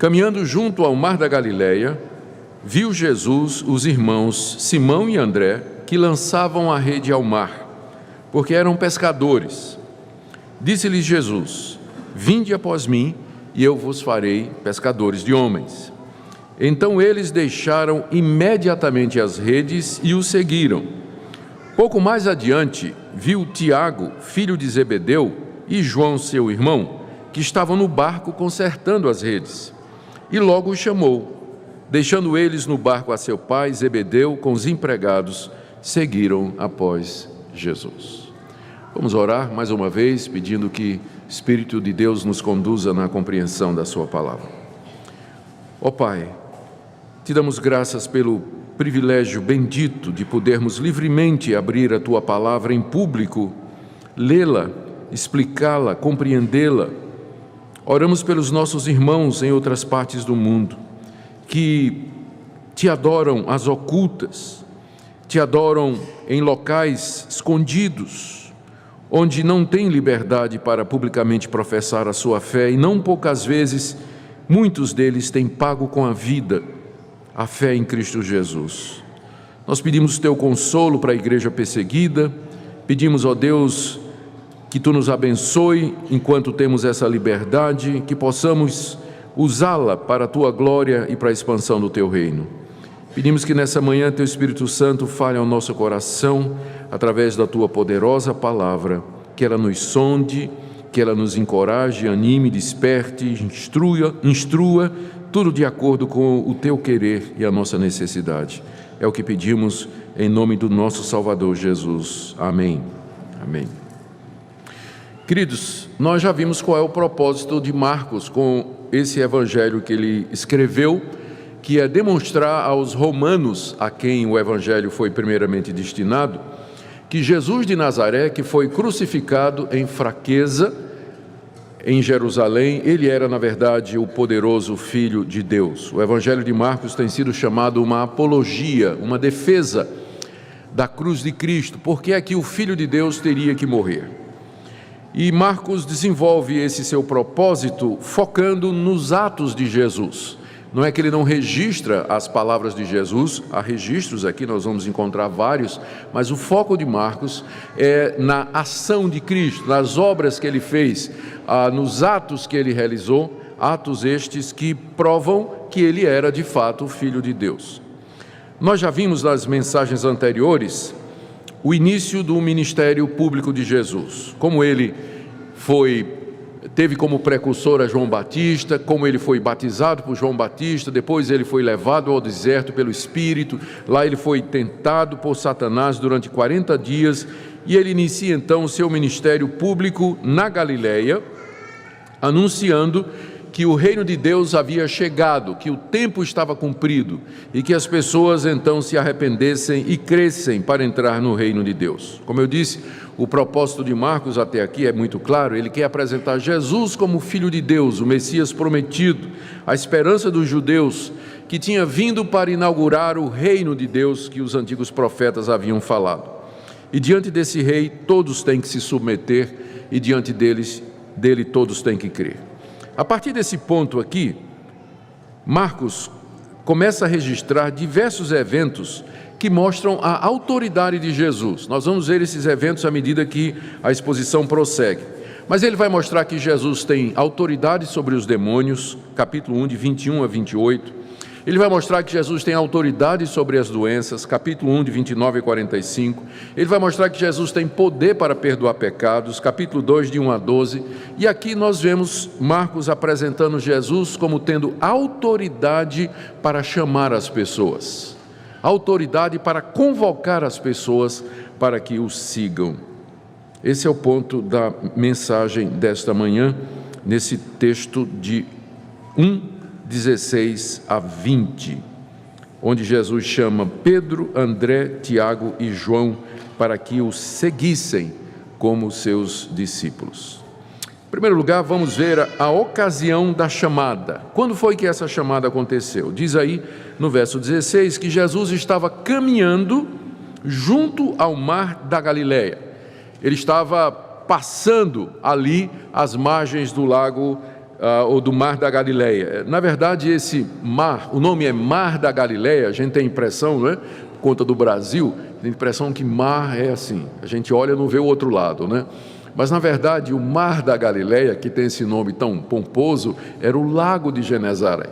Caminhando junto ao mar da Galileia, viu Jesus os irmãos Simão e André, que lançavam a rede ao mar, porque eram pescadores. Disse-lhes Jesus: vinde após mim, e eu vos farei pescadores de homens. Então eles deixaram imediatamente as redes e o seguiram. Pouco mais adiante, viu Tiago, filho de Zebedeu, e João, seu irmão, que estavam no barco consertando as redes. E logo os chamou. Deixando eles no barco a seu pai, Zebedeu, com os empregados, seguiram após Jesus. Vamos orar mais uma vez, pedindo que o Espírito de Deus nos conduza na compreensão da sua palavra. Ó Pai, te damos graças pelo privilégio bendito de podermos livremente abrir a tua palavra em público, lê-la, explicá-la, compreendê-la. Oramos pelos nossos irmãos em outras partes do mundo, que te adoram às ocultas, te adoram em locais escondidos, onde não têm liberdade para publicamente professar a sua fé, e não poucas vezes, muitos deles têm pago com a vida a fé em Cristo Jesus. Nós pedimos teu consolo para a igreja perseguida, pedimos, ó Deus, que tu nos abençoe enquanto temos essa liberdade, que possamos usá-la para a tua glória e para a expansão do teu reino. Pedimos que nessa manhã teu Espírito Santo fale ao nosso coração através da tua poderosa palavra, que ela nos sonde, que ela nos encoraje, anime, desperte, instrua, tudo de acordo com o teu querer e a nossa necessidade. É o que pedimos em nome do nosso Salvador Jesus. Amém. Amém. Queridos, nós já vimos qual é o propósito de Marcos com esse evangelho que ele escreveu, que é demonstrar aos romanos, a quem o evangelho foi primeiramente destinado, que Jesus de Nazaré, que foi crucificado em fraqueza em Jerusalém, ele era, na verdade, o poderoso Filho de Deus. O evangelho de Marcos tem sido chamado uma apologia, uma defesa da cruz de Cristo, porque é que o Filho de Deus teria que morrer. E Marcos desenvolve esse seu propósito focando nos atos de Jesus. Não é que ele não registra as palavras de Jesus, há registros aqui, nós vamos encontrar vários, mas o foco de Marcos é na ação de Cristo, nas obras que ele fez, nos atos que ele realizou, atos estes que provam que ele era de fato o Filho de Deus. Nós já vimos nas mensagens anteriores o início do ministério público de Jesus, como ele teve como precursor a João Batista, como ele foi batizado por João Batista, depois ele foi levado ao deserto pelo Espírito, lá ele foi tentado por Satanás durante 40 dias, e ele inicia então o seu ministério público na Galileia, anunciando que o reino de Deus havia chegado, que o tempo estava cumprido e que as pessoas então se arrependessem e crescem para entrar no reino de Deus. Como eu disse, o propósito de Marcos até aqui é muito claro, ele quer apresentar Jesus como Filho de Deus, o Messias prometido, a esperança dos judeus, que tinha vindo para inaugurar o reino de Deus que os antigos profetas haviam falado. E diante desse rei todos têm que se submeter e diante dele todos têm que crer. A partir desse ponto aqui, Marcos começa a registrar diversos eventos que mostram a autoridade de Jesus. Nós vamos ver esses eventos à medida que a exposição prossegue. Mas ele vai mostrar que Jesus tem autoridade sobre os demônios, capítulo 1, de 21 a 28. Ele vai mostrar que Jesus tem autoridade sobre as doenças, capítulo 1, de 29 a 45. Ele vai mostrar que Jesus tem poder para perdoar pecados, capítulo 2, de 1 a 12. E aqui nós vemos Marcos apresentando Jesus como tendo autoridade para chamar as pessoas, autoridade para convocar as pessoas para que o sigam. Esse é o ponto da mensagem desta manhã, nesse texto de 1:16 a 20, onde Jesus chama Pedro, André, Tiago e João para que o seguissem como seus discípulos. Em primeiro lugar, vamos ver a ocasião da chamada. Quando foi que essa chamada aconteceu? Diz aí no verso 16 que Jesus estava caminhando junto ao mar da Galileia. Ele estava passando ali às margens do lago ou do Mar da Galileia. Na verdade, esse mar, o nome é Mar da Galileia, a gente tem a impressão, não é? Por conta do Brasil, tem a impressão que mar é assim, a gente olha e não vê o outro lado, né? Mas, na verdade, o Mar da Galileia, que tem esse nome tão pomposo, era o Lago de Genezaré.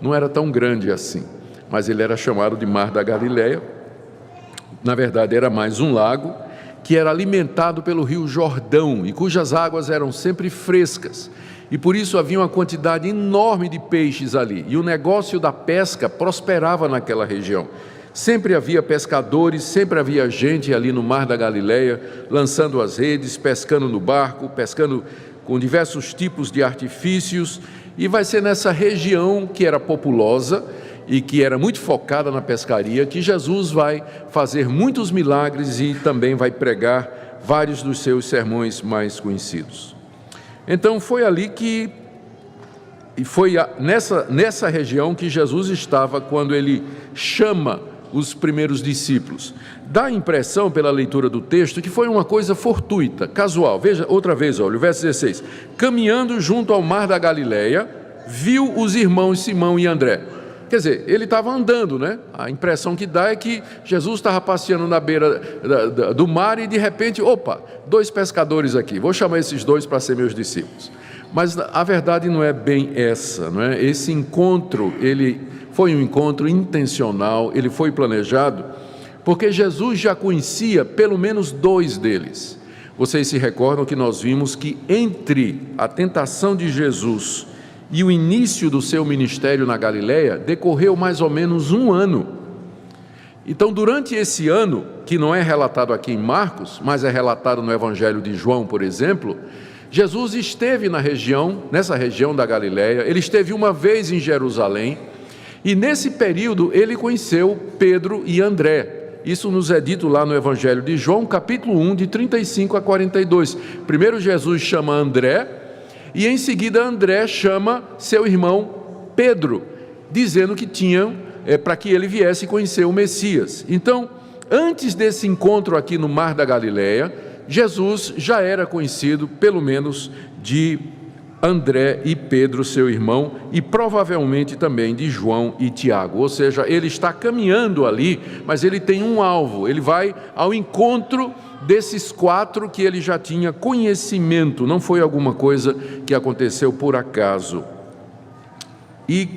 Não era tão grande assim, mas ele era chamado de Mar da Galileia. Na verdade, era mais um lago que era alimentado pelo rio Jordão e cujas águas eram sempre frescas. E por isso havia uma quantidade enorme de peixes ali. E o negócio da pesca prosperava naquela região. Sempre havia pescadores, sempre havia gente ali no Mar da Galileia, lançando as redes, pescando no barco, pescando com diversos tipos de artifícios. E vai ser nessa região que era populosa e que era muito focada na pescaria, que Jesus vai fazer muitos milagres e também vai pregar vários dos seus sermões mais conhecidos. Então foi ali que, e foi nessa região que Jesus estava quando ele chama os primeiros discípulos. Dá a impressão, pela leitura do texto, que foi uma coisa fortuita, casual. Veja outra vez, olha, o verso 16. Caminhando junto ao Mar da Galileia, viu os irmãos Simão e André. Quer dizer, ele estava andando, né? A impressão que dá é que Jesus estava passeando na beira do mar e de repente, opa, 2 pescadores aqui, vou chamar esses 2 para ser meus discípulos. Mas a verdade não é bem essa, não é? Esse encontro, ele foi um encontro intencional, ele foi planejado, porque Jesus já conhecia pelo menos 2 deles. Vocês se recordam que nós vimos que entre a tentação de Jesus e o início do seu ministério na Galileia decorreu mais ou menos 1 ano. Então, durante esse ano, que não é relatado aqui em Marcos, mas é relatado no Evangelho de João, por exemplo, Jesus esteve nessa região da Galileia, ele esteve uma vez em Jerusalém, e nesse período ele conheceu Pedro e André. Isso nos é dito lá no Evangelho de João, capítulo 1, de 35 a 42. Primeiro Jesus chama André, e em seguida André chama seu irmão Pedro, dizendo que tinham para que ele viesse conhecer o Messias. Então, antes desse encontro aqui no Mar da Galileia, Jesus já era conhecido, pelo menos, de André e Pedro, seu irmão, e provavelmente também de João e Tiago. Ou seja, ele está caminhando ali, mas ele tem um alvo, ele vai ao encontro desses 4 que ele já tinha conhecimento, não foi alguma coisa que aconteceu por acaso. E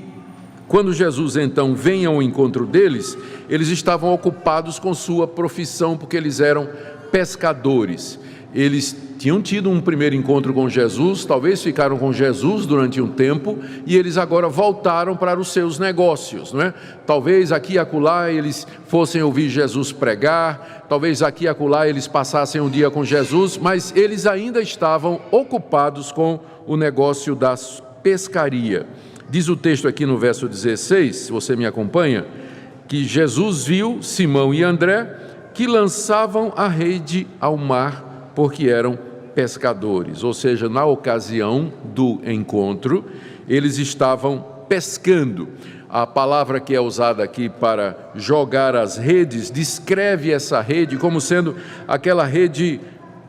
quando Jesus então vem ao encontro deles, eles estavam ocupados com sua profissão, porque eles eram pescadores. Eles tinham tido um primeiro encontro com Jesus, talvez ficaram com Jesus durante um tempo, e eles agora voltaram para os seus negócios, não é? Talvez aqui e acolá eles fossem ouvir Jesus pregar, talvez aqui e acolá eles passassem um dia com Jesus, mas eles ainda estavam ocupados com o negócio da pescaria. Diz o texto aqui no verso 16, se você me acompanha, que Jesus viu Simão e André que lançavam a rede ao mar, porque eram pescadores, ou seja, na ocasião do encontro, eles estavam pescando. A palavra que é usada aqui para jogar as redes, descreve essa rede como sendo aquela rede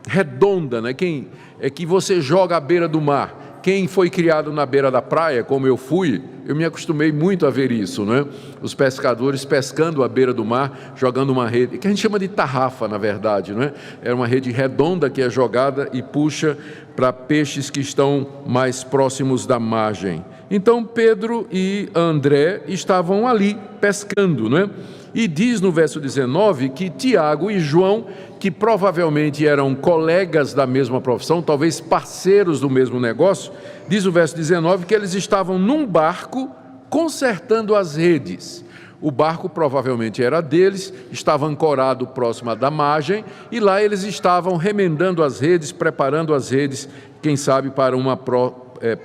redonda, né? Que você joga à beira do mar. Quem foi criado na beira da praia, como eu fui, eu me acostumei muito a ver isso, né? Os pescadores pescando à beira do mar, jogando uma rede, que a gente chama de tarrafa, na verdade, né? É uma rede redonda que é jogada e puxa para peixes que estão mais próximos da margem. Então Pedro e André estavam ali pescando, né? E diz no verso 19 que Tiago e João, que provavelmente eram colegas da mesma profissão, talvez parceiros do mesmo negócio, diz o verso 19 que eles estavam num barco consertando as redes. O barco provavelmente era deles, estava ancorado próximo da margem, e lá eles estavam remendando as redes, preparando as redes, quem sabe para uma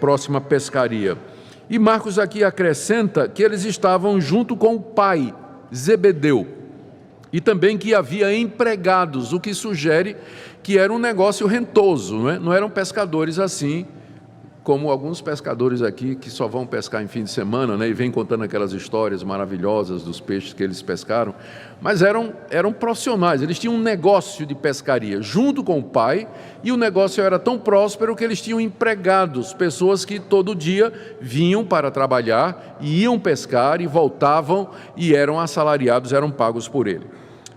próxima pescaria. E Marcos aqui acrescenta que eles estavam junto com o pai, Zebedeu, e também que havia empregados, o que sugere que era um negócio rentoso, não eram pescadores assim, como alguns pescadores aqui que só vão pescar em fim de semana, né, e vêm contando aquelas histórias maravilhosas dos peixes que eles pescaram, mas eram profissionais, eles tinham um negócio de pescaria junto com o pai, e o negócio era tão próspero que eles tinham empregados, pessoas que todo dia vinham para trabalhar, iam pescar e voltavam e eram assalariados, eram pagos por ele.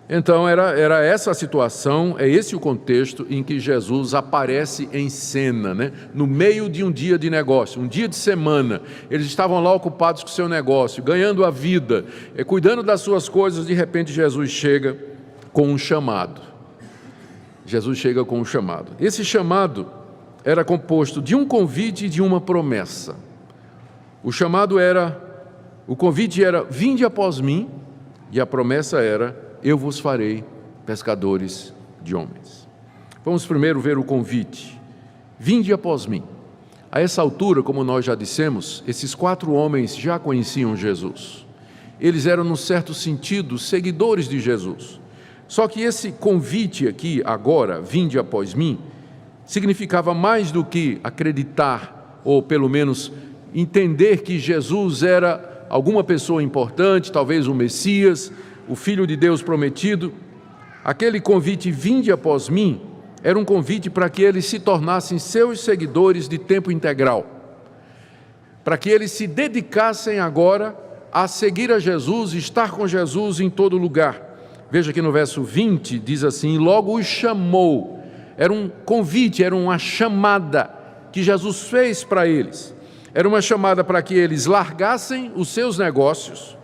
Então era essa a situação, é esse o contexto em que Jesus aparece em cena, né? No meio de um dia de negócio, um dia de semana. Eles estavam lá ocupados com o seu negócio, ganhando a vida, cuidando das suas coisas. De repente Jesus chega com um chamado. Jesus chega com um chamado. Esse chamado era composto de um convite e de uma promessa. O convite era: vinde após mim, e a promessa era: eu vos farei pescadores de homens. Vamos primeiro ver o convite. Vinde após mim. A essa altura, como nós já dissemos, esses 4 homens já conheciam Jesus. Eles eram, num certo sentido, seguidores de Jesus. Só que esse convite aqui, agora, vinde após mim, significava mais do que acreditar, ou pelo menos entender que Jesus era alguma pessoa importante, talvez o Messias, o Filho de Deus prometido. Aquele convite, vinde após mim, era um convite para que eles se tornassem seus seguidores de tempo integral, para que eles se dedicassem agora a seguir a Jesus, estar com Jesus em todo lugar. Veja que no verso 20 diz assim: logo os chamou. Era um convite, era uma chamada que Jesus fez para eles. Era uma chamada para que eles largassem os seus negócios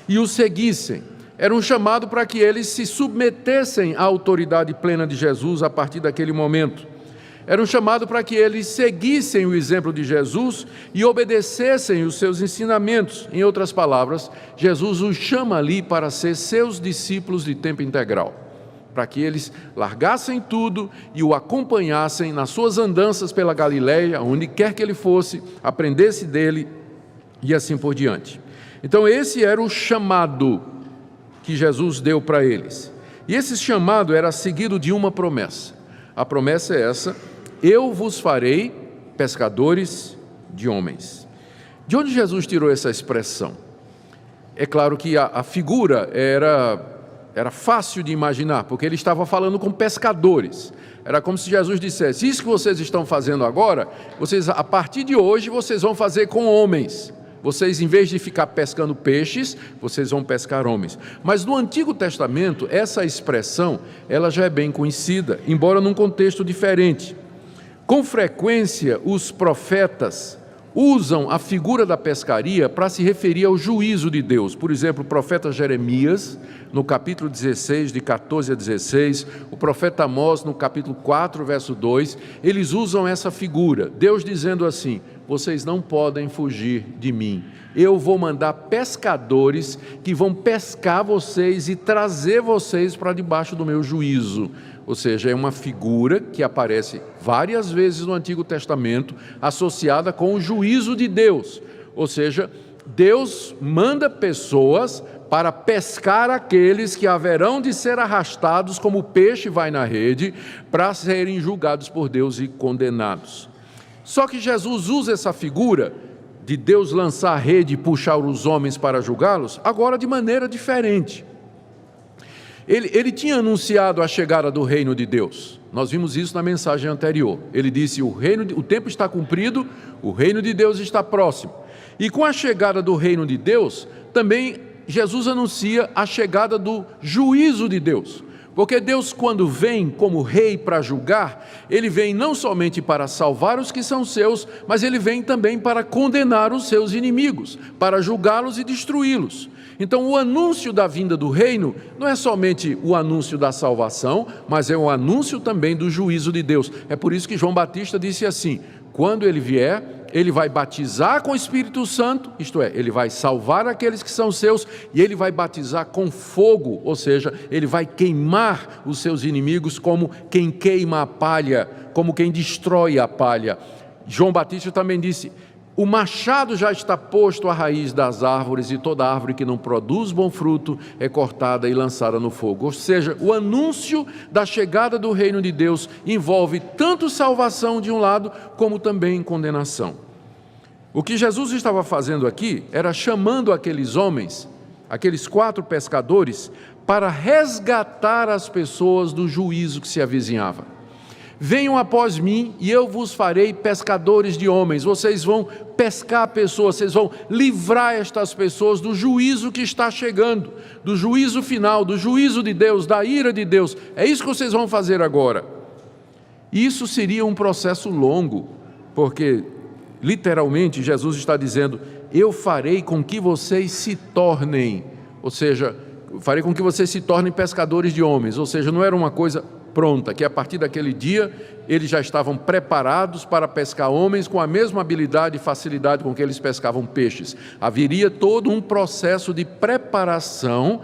e o seguissem. Era um chamado para que eles se submetessem à autoridade plena de Jesus a partir daquele momento. Era um chamado para que eles seguissem o exemplo de Jesus e obedecessem os seus ensinamentos. Em outras palavras, Jesus os chama ali para ser seus discípulos de tempo integral, para que eles largassem tudo e o acompanhassem nas suas andanças pela Galileia, onde quer que ele fosse, aprendesse dele e assim por diante. Então esse era o chamado que Jesus deu para eles. E esse chamado era seguido de uma promessa. A promessa é essa: eu vos farei pescadores de homens. De onde Jesus tirou essa expressão? É claro que a figura era fácil de imaginar, porque ele estava falando com pescadores. Era como se Jesus dissesse: isso que vocês estão fazendo agora, a partir de hoje, vocês vão fazer com homens. Vocês, em vez de ficar pescando peixes, vocês vão pescar homens. Mas no Antigo Testamento, essa expressão, ela já é bem conhecida, embora num contexto diferente. Com frequência, os profetas usam a figura da pescaria para se referir ao juízo de Deus. Por exemplo, o profeta Jeremias, no capítulo 16, de 14 a 16, o profeta Amós, no capítulo 4, verso 2, eles usam essa figura, Deus dizendo assim: vocês não podem fugir de mim, eu vou mandar pescadores que vão pescar vocês e trazer vocês para debaixo do meu juízo. Ou seja, é uma figura que aparece várias vezes no Antigo Testamento, associada com o juízo de Deus. Ou seja, Deus manda pessoas para pescar aqueles que haverão de ser arrastados como o peixe vai na rede, para serem julgados por Deus e condenados. Só que Jesus usa essa figura de Deus lançar a rede e puxar os homens para julgá-los, agora de maneira diferente. Ele tinha anunciado a chegada do reino de Deus. Nós vimos isso na mensagem anterior. Ele disse: o tempo está cumprido, o reino de Deus está próximo. E com a chegada do reino de Deus, também Jesus anuncia a chegada do juízo de Deus. Porque Deus, quando vem como rei para julgar, ele vem não somente para salvar os que são seus, mas ele vem também para condenar os seus inimigos, para julgá-los e destruí-los. Então, o anúncio da vinda do reino não é somente o anúncio da salvação, mas é o anúncio também do juízo de Deus. É por isso que João Batista disse assim: quando ele vier, ele vai batizar com o Espírito Santo, isto é, ele vai salvar aqueles que são seus, e ele vai batizar com fogo, ou seja, ele vai queimar os seus inimigos como quem queima a palha, como quem destrói a palha. João Batista também disse: O machado já está posto à raiz das árvores, e toda árvore que não produz bom fruto é cortada e lançada no fogo. Ou seja, o anúncio da chegada do reino de Deus envolve tanto salvação de um lado, como também condenação. O que Jesus estava fazendo aqui era chamando aqueles homens, aqueles 4 pescadores, para resgatar as pessoas do juízo que se avizinhava. Venham após mim e eu vos farei pescadores de homens. Vocês vão pescar pessoas, vocês vão livrar estas pessoas do juízo que está chegando, do juízo final, do juízo de Deus, da ira de Deus. É isso que vocês vão fazer agora. Isso seria um processo longo, porque literalmente Jesus está dizendo: eu farei com que vocês se tornem, ou seja, farei com que vocês se tornem pescadores de homens. Ou seja, não era uma coisa pronta, que a partir daquele dia eles já estavam preparados para pescar homens com a mesma habilidade e facilidade com que eles pescavam peixes. Haveria todo um processo de preparação,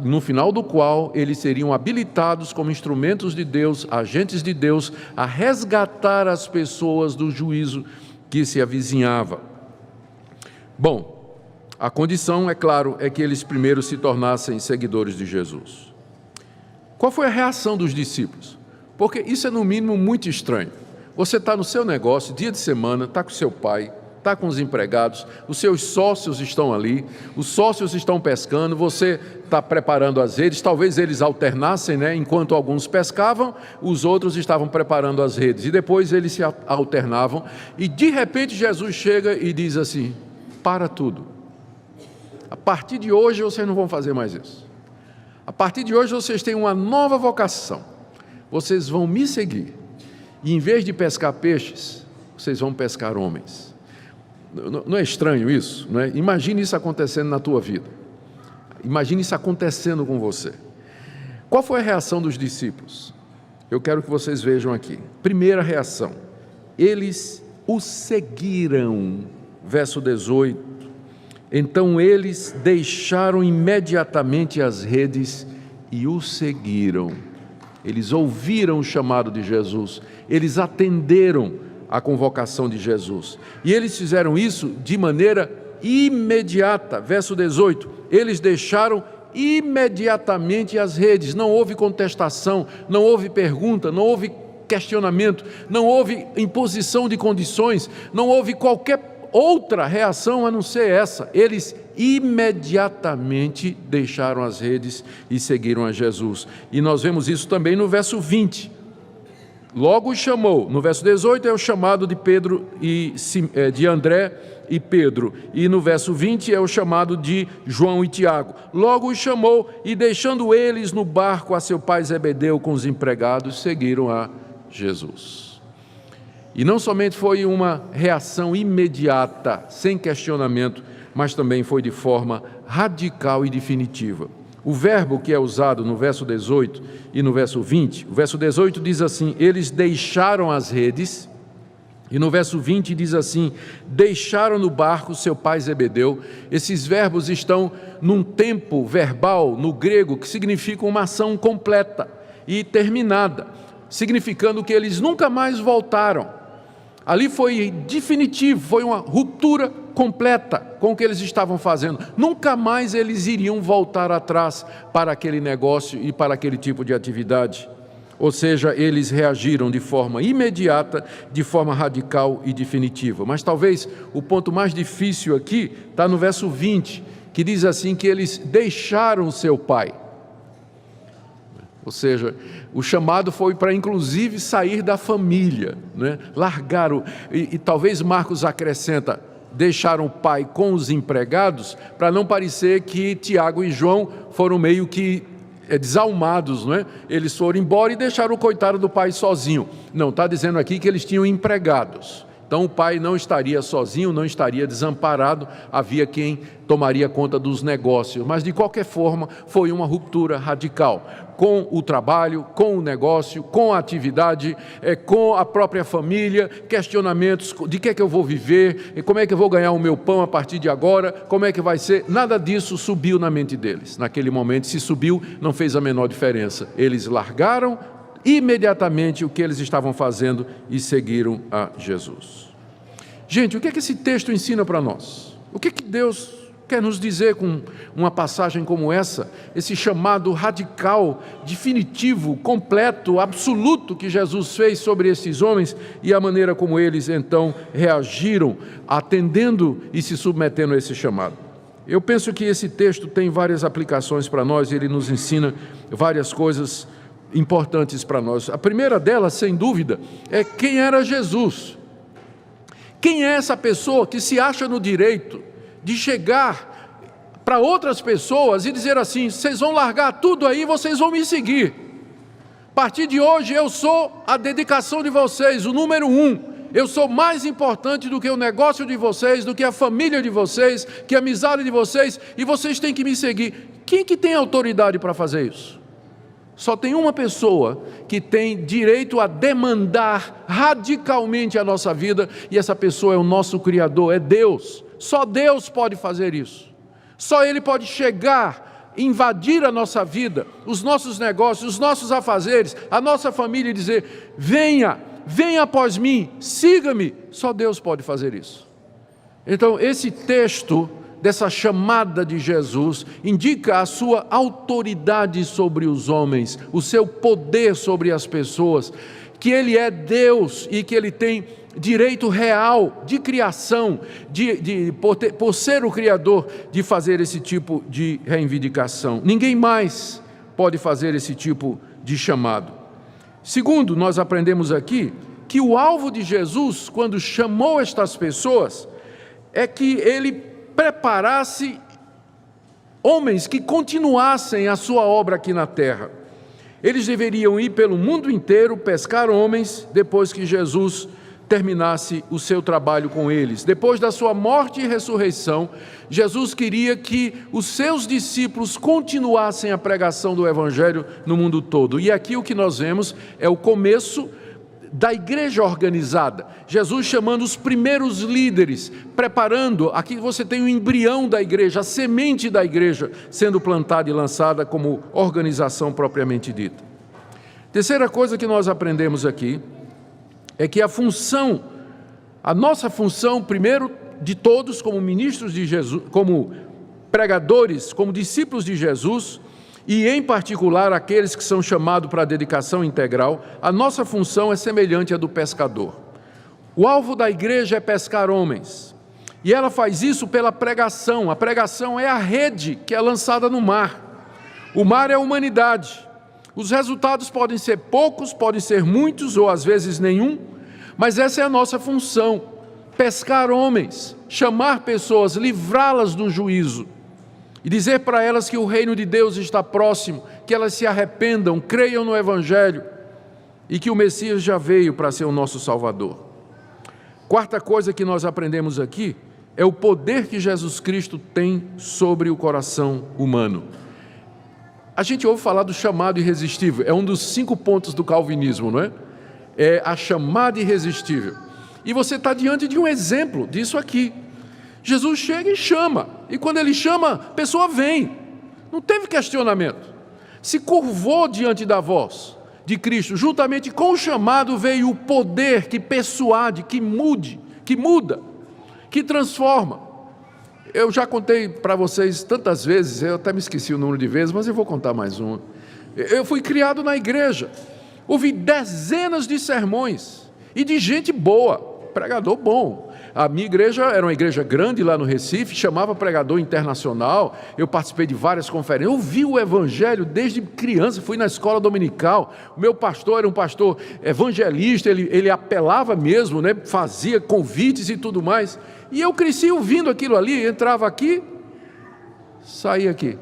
no final do qual eles seriam habilitados como instrumentos de Deus, agentes de Deus, a resgatar as pessoas do juízo que se avizinhava. Bom, a condição, é claro, é que eles primeiro se tornassem seguidores de Jesus. Qual foi a reação dos discípulos? Porque isso é, no mínimo, muito estranho. Você está no seu negócio, dia de semana, está com seu pai, está com os empregados, os seus sócios estão ali, os sócios estão pescando, você está preparando as redes, talvez eles alternassem, né? Enquanto alguns pescavam, os outros estavam preparando as redes, e depois eles se alternavam, e de repente Jesus chega e diz assim: para tudo. A partir de hoje vocês não vão fazer mais isso. A partir de hoje vocês têm uma nova vocação. Vocês vão me seguir. E em vez de pescar peixes, vocês vão pescar homens. Não é estranho isso? Não é? Imagine isso acontecendo na tua vida. Imagine isso acontecendo com você. Qual foi a reação dos discípulos? Eu quero que vocês vejam aqui. Primeira reação: eles o seguiram. Verso 18. Então eles deixaram imediatamente as redes e o seguiram. Eles ouviram o chamado de Jesus, eles atenderam a convocação de Jesus. E eles fizeram isso de maneira imediata. Verso 18, eles deixaram imediatamente as redes, não houve contestação, não houve pergunta, não houve questionamento, não houve imposição de condições, não houve qualquer outra reação a não ser essa. Eles imediatamente deixaram as redes e seguiram a Jesus. E nós vemos isso também no verso 20. Logo os chamou. No verso 18 é o chamado de Pedro e de André e Pedro. E no verso 20 é o chamado de João e Tiago. Logo os chamou e, deixando eles no barco a seu pai Zebedeu com os empregados, seguiram a Jesus. E não somente foi uma reação imediata, sem questionamento, mas também foi de forma radical e definitiva. O verbo que é usado no verso 18 e no verso 20, o verso 18 diz assim: eles deixaram as redes, e no verso 20 diz assim: deixaram no barco seu pai Zebedeu. Esses verbos estão num tempo verbal, no grego, que significa uma ação completa e terminada, significando que eles nunca mais voltaram. Ali foi definitivo, foi uma ruptura completa com o que eles estavam fazendo. Nunca mais eles iriam voltar atrás para aquele negócio e para aquele tipo de atividade. Ou seja, eles reagiram de forma imediata, de forma radical e definitiva. Mas talvez o ponto mais difícil aqui está no verso 20, que diz assim que eles deixaram seu pai. Ou seja, o chamado foi para inclusive sair da família, né? Largaram, e talvez Marcos acrescenta, deixaram o pai com os empregados, para não parecer que Tiago e João foram meio que desalmados, não é? Eles foram embora e deixaram o coitado do pai sozinho. Não, está dizendo aqui que eles tinham empregados. Então o pai não estaria sozinho, não estaria desamparado, havia quem tomaria conta dos negócios. Mas de qualquer forma foi uma ruptura radical, com o trabalho, com o negócio, com a atividade, com a própria família, questionamentos de que é que eu vou viver, e como é que eu vou ganhar o meu pão a partir de agora, como é que vai ser, nada disso subiu na mente deles. Naquele momento, se subiu, não fez a menor diferença. Eles largaram imediatamente o que eles estavam fazendo e seguiram a Jesus. Gente, o que é que esse texto ensina para nós? O que é que Deus quer nos dizer com uma passagem como essa? Esse chamado radical, definitivo, completo, absoluto que Jesus fez sobre esses homens e a maneira como eles então reagiram, atendendo e se submetendo a esse chamado. Eu penso que esse texto tem várias aplicações para nós, ele nos ensina várias coisas importantes para nós. A primeira delas, sem dúvida, é quem era Jesus. Quem é essa pessoa que se acha no direito de chegar para outras pessoas e dizer assim: vocês vão largar tudo aí, vocês vão me seguir. A partir de hoje eu sou a dedicação de vocês, o número 1. Eu sou mais importante do que o negócio de vocês, do que a família de vocês, que a amizade de vocês, e vocês têm que me seguir. Quem que tem autoridade para fazer isso? Só tem uma pessoa que tem direito a demandar radicalmente a nossa vida, e essa pessoa é o nosso Criador, é Deus. Só Deus pode fazer isso. Só Ele pode chegar, invadir a nossa vida, os nossos negócios, os nossos afazeres, a nossa família e dizer: venha após mim, siga-me. Só Deus pode fazer isso. Então, esse texto dessa chamada de Jesus indica a sua autoridade sobre os homens, o seu poder sobre as pessoas, que Ele é Deus e que Ele tem direito real de criação, por ser o Criador, de fazer esse tipo de reivindicação. Ninguém mais pode fazer esse tipo de chamado. Segundo, nós aprendemos aqui que o alvo de Jesus, quando chamou estas pessoas, é que Ele preparasse homens que continuassem a sua obra aqui na terra. Eles deveriam ir pelo mundo inteiro pescar homens depois que Jesus terminasse o seu trabalho com eles. Depois da sua morte e ressurreição, Jesus queria que os seus discípulos continuassem a pregação do Evangelho no mundo todo. E aqui o que nós vemos é o começo da igreja organizada, Jesus chamando os primeiros líderes, preparando, aqui você tem o embrião da igreja, a semente da igreja sendo plantada e lançada como organização propriamente dita. Terceira coisa que nós aprendemos aqui é que a nossa função, primeiro de todos, como ministros de Jesus, como pregadores, como discípulos de Jesus, e em particular aqueles que são chamados para a dedicação integral, a nossa função é semelhante à do pescador. O alvo da igreja é pescar homens, e ela faz isso pela pregação. A pregação é a rede que é lançada no mar. O mar é a humanidade. Os resultados podem ser poucos, podem ser muitos, ou às vezes nenhum, mas essa é a nossa função: pescar homens, chamar pessoas, livrá-las do juízo, e dizer para elas que o reino de Deus está próximo, que elas se arrependam, creiam no Evangelho e que o Messias já veio para ser o nosso Salvador. Quarta coisa que nós aprendemos aqui é o poder que Jesus Cristo tem sobre o coração humano. A gente ouve falar do chamado irresistível, é um dos 5 pontos do calvinismo, não é? É a chamada irresistível. E você está diante de um exemplo disso aqui. Jesus chega e chama, e quando Ele chama, a pessoa vem, não teve questionamento, se curvou diante da voz de Cristo. Juntamente com o chamado veio o poder que persuade, que muda, que transforma. Eu já contei para vocês tantas vezes, eu até me esqueci o número de vezes, mas eu vou contar mais uma. Eu fui criado na igreja, ouvi dezenas de sermões, e de gente boa, pregador bom. A minha igreja era uma igreja grande lá no Recife, chamava pregador internacional, eu participei de várias conferências, eu vi o Evangelho desde criança, fui na escola dominical, o meu pastor era um pastor evangelista, ele apelava mesmo, né, fazia convites e tudo mais, e eu cresci ouvindo aquilo ali, entrava aqui, saía aqui.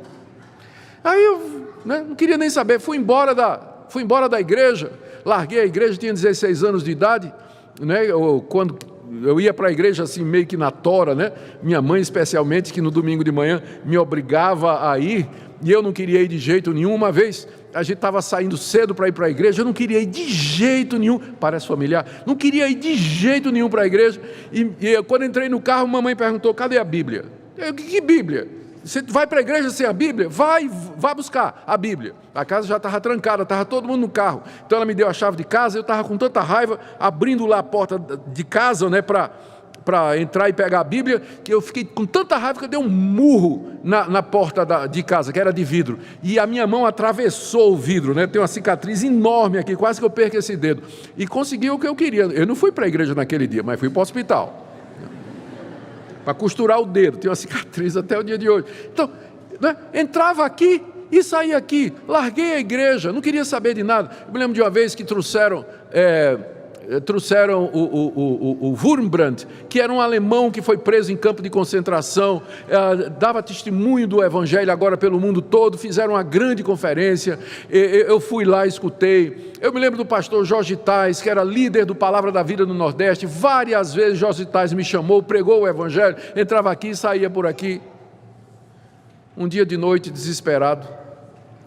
Aí eu não queria nem saber, fui embora da igreja, larguei a igreja, tinha 16 anos de idade, né, quando eu ia para a igreja assim meio que na tora, né? Minha mãe especialmente, que no domingo de manhã me obrigava a ir, e eu não queria ir de jeito nenhum. Uma vez a gente estava saindo cedo para ir para a igreja, eu não queria ir de jeito nenhum, parece familiar, não queria ir de jeito nenhum para a igreja, e quando entrei no carro, mamãe perguntou: cadê a Bíblia? Eu: que Bíblia? Você vai para a igreja sem a Bíblia? Vai buscar a Bíblia. A casa já estava trancada, estava todo mundo no carro. Então ela me deu a chave de casa, eu estava com tanta raiva, abrindo lá a porta de casa, né, para para entrar e pegar a Bíblia, que eu fiquei com tanta raiva que eu dei um murro na porta de casa, que era de vidro, e a minha mão atravessou o vidro, né? Tem uma cicatriz enorme aqui, quase que eu perco esse dedo, e consegui o que eu queria. Eu não fui para a igreja naquele dia, mas fui para o hospital, para costurar o dedo, tem uma cicatriz até o dia de hoje. Então, né? Entrava aqui e saía aqui, larguei a igreja, não queria saber de nada. Eu me lembro de uma vez que trouxeram o Wurmbrand, que era um alemão que foi preso em campo de concentração, dava testemunho do evangelho agora pelo mundo todo, fizeram uma grande conferência, eu fui lá, escutei. Eu me lembro do pastor Jorge Tais, que era líder do Palavra da Vida no Nordeste, várias vezes Jorge Tais me chamou, pregou o evangelho, entrava aqui e saía por aqui. Um dia de noite, desesperado,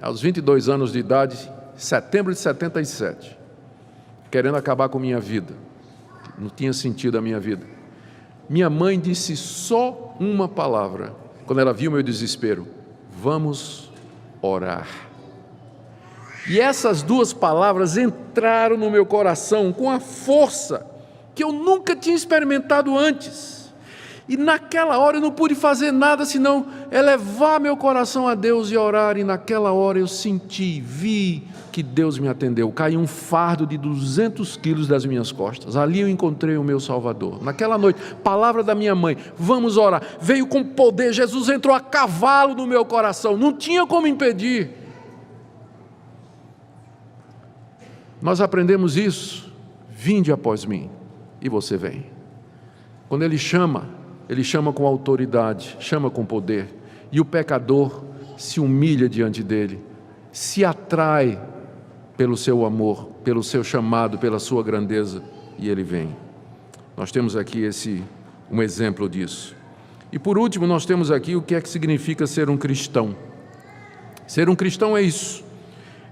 aos 22 anos de idade, setembro de 77, querendo acabar com minha vida, não tinha sentido a minha vida. Minha mãe disse só uma palavra, quando ela viu meu desespero: vamos orar. E essas duas palavras entraram no meu coração com a força que eu nunca tinha experimentado antes. E naquela hora eu não pude fazer nada senão elevar meu coração a Deus e orar. E naquela hora eu senti, vi que Deus me atendeu. Caiu um fardo de 200 quilos das minhas costas. Ali eu encontrei o meu Salvador. Naquela noite, palavra da minha mãe: vamos orar. Veio com poder, Jesus entrou a cavalo no meu coração. Não tinha como impedir. Nós aprendemos isso. Vinde após mim. E você vem. Quando Ele chama com autoridade, chama com poder, e o pecador se humilha diante dele, se atrai pelo seu amor, pelo seu chamado, pela sua grandeza, e ele vem. Nós temos aqui um exemplo disso. E por último, nós temos aqui o que é que significa ser um cristão. Ser um cristão é isso: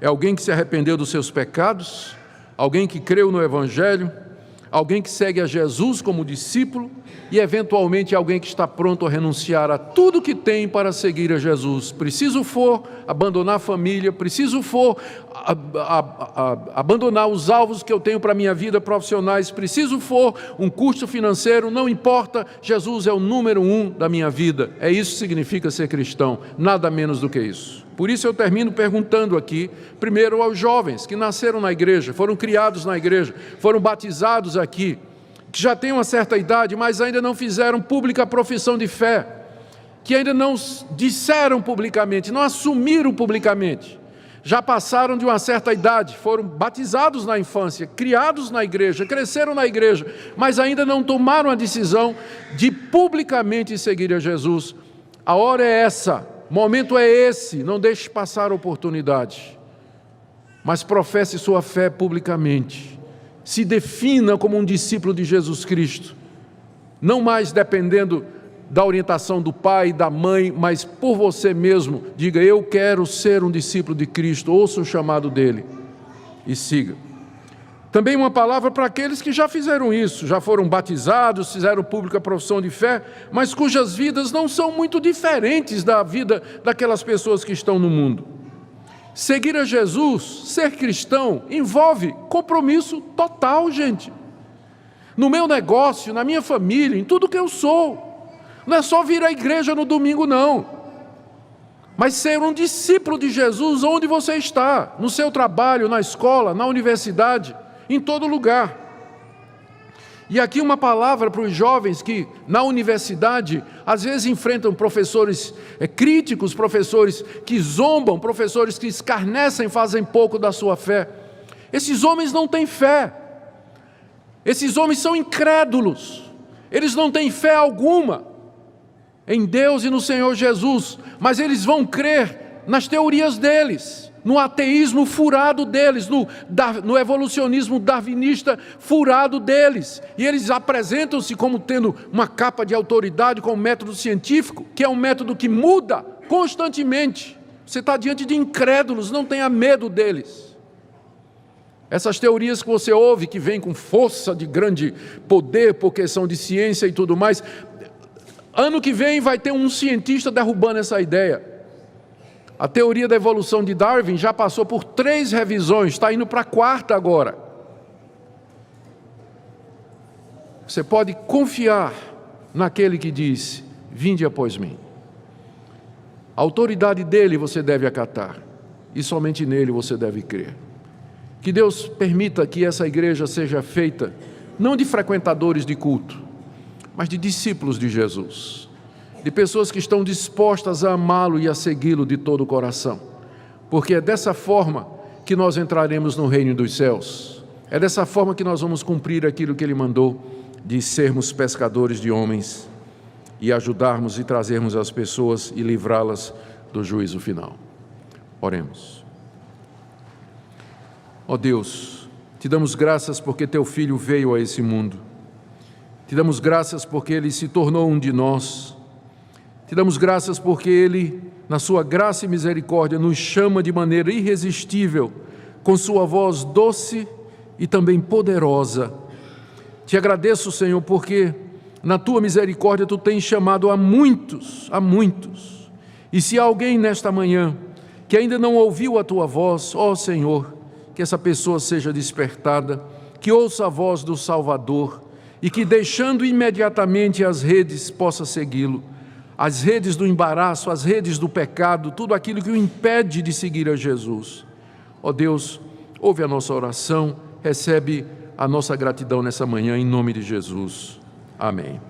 é alguém que se arrependeu dos seus pecados, alguém que creu no Evangelho, alguém que segue a Jesus como discípulo e, eventualmente, alguém que está pronto a renunciar a tudo que tem para seguir a Jesus. Preciso for abandonar a família, preciso for abandonar os alvos que eu tenho para a minha vida profissionais, preciso for um custo financeiro, não importa, Jesus é o número 1 da minha vida. É isso que significa ser cristão, nada menos do que isso. Por isso eu termino perguntando aqui, primeiro aos jovens que nasceram na igreja, foram criados na igreja, foram batizados aqui, que já têm uma certa idade, mas ainda não fizeram pública profissão de fé, que ainda não disseram publicamente, não assumiram publicamente, já passaram de uma certa idade, foram batizados na infância, criados na igreja, cresceram na igreja, mas ainda não tomaram a decisão de publicamente seguir a Jesus. A hora é essa. O momento é esse, não deixe passar a oportunidade, mas professe sua fé publicamente, se defina como um discípulo de Jesus Cristo, não mais dependendo da orientação do pai e da mãe, mas por você mesmo, diga: eu quero ser um discípulo de Cristo, ouça o chamado dele e siga. Também uma palavra para aqueles que já fizeram isso, já foram batizados, fizeram pública profissão de fé, mas cujas vidas não são muito diferentes da vida daquelas pessoas que estão no mundo. Seguir a Jesus, ser cristão, envolve compromisso total, gente. No meu negócio, na minha família, em tudo que eu sou. Não é só vir à igreja no domingo, não. Mas ser um discípulo de Jesus onde você está, no seu trabalho, na escola, na universidade, em todo lugar. E aqui uma palavra para os jovens que na universidade às vezes enfrentam professores críticos, professores que zombam, professores que escarnecem, fazem pouco da sua fé. Esses homens não têm fé. Esses homens são incrédulos. Eles não têm fé alguma em Deus e no Senhor Jesus, mas eles vão crer nas teorias deles, no ateísmo furado deles, no evolucionismo darwinista furado deles, e eles apresentam-se como tendo uma capa de autoridade com o método científico, que é um método que muda constantemente. Você está diante de incrédulos, não tenha medo deles. Essas teorias que você ouve, que vêm com força de grande poder, porque são de ciência e tudo mais, ano que vem vai ter um cientista derrubando essa ideia. A teoria da evolução de Darwin já passou por 3 revisões, está indo para a 4ª agora. Você pode confiar naquele que diz: vinde após mim. A autoridade dele você deve acatar, e somente nele você deve crer. Que Deus permita que essa igreja seja feita, não de frequentadores de culto, mas de discípulos de Jesus, de pessoas que estão dispostas a amá-lo e a segui-lo de todo o coração, porque é dessa forma que nós entraremos no reino dos céus, é dessa forma que nós vamos cumprir aquilo que Ele mandou, de sermos pescadores de homens e ajudarmos e trazermos as pessoas e livrá-las do juízo final. Oremos. Ó Deus, te damos graças porque Teu Filho veio a esse mundo. Te damos graças porque Ele se tornou um de nós. Te damos graças porque Ele, na Sua graça e misericórdia, nos chama de maneira irresistível, com Sua voz doce e também poderosa. Te agradeço, Senhor, porque na Tua misericórdia Tu tens chamado a muitos. E se há alguém nesta manhã que ainda não ouviu a Tua voz, ó Senhor, que essa pessoa seja despertada, que ouça a voz do Salvador e que, deixando imediatamente as redes, possa segui-lo. As redes do embaraço, as redes do pecado, tudo aquilo que o impede de seguir a Jesus. Ó Deus, ouve a nossa oração, recebe a nossa gratidão nessa manhã, em nome de Jesus. Amém.